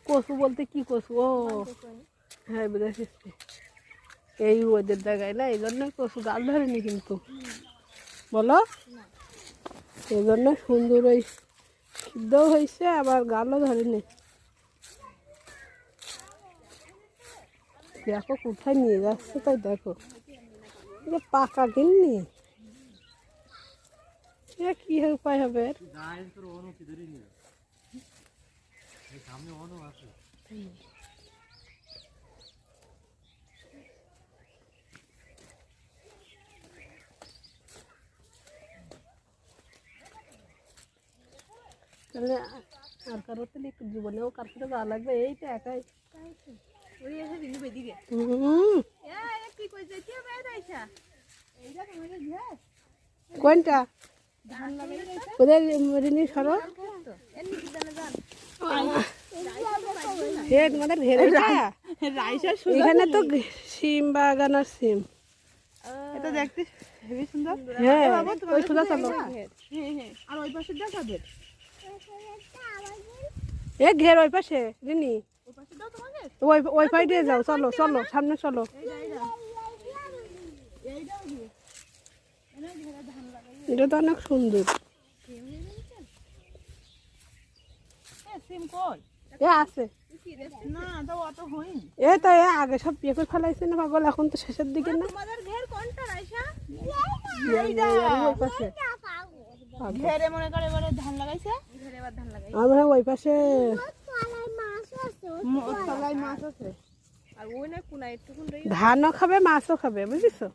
কচু বলতে কি কচু? ও হ্যাঁ বুঝেছি, এই ওদের জায়গায় না, এই জন্য কচু গাছ ধরেনি কিন্তু বলো, এই জন্য সুন্দর ওই সিদ্ধও হয়েছে আবার গালও ধরেনি। দেখো কোথায় নিয়ে যাচ্ছে, তাই দেখো পাকা কিননি, কি উপায় হবে? তাহলে আর কারো তাহলে জীবনেও কার সাথে যাওয়া লাগবে, এইটা একাই। কোনটা ওদের রিনি সরো তোমাদের এখানে তো সিম বাগান আর সিম, এটা দেখতে হেবি সুন্দর। হ্যাঁ ওই সোজা চলো, আর ওই পাশে দেখাবে এ ঘের ওই পাশে রিনি, ওই পাশ দিয়ে যাও, চলো চলো সামনে চলো। এটা তো অনেক সুন্দর। এ আছে না, তো অত হয়নি। এ তো এ আগে সব বিয়ে করে ফেলাইছে না পাগল, এখন তো শেষের দিকে না। তোমাদের ঘের কোনটা রাইসা? ওই পাশে ঘেরে মনে করে এবারে ধান লাগাইছে, ঘেরে এবার ধান লাগাইছে। আর মনে হয় ওই পাশে তলায় মাছ আছে। আর ওই না কোনায় একটু ধানও খাবে মাছও খাবে, বুঝেছো?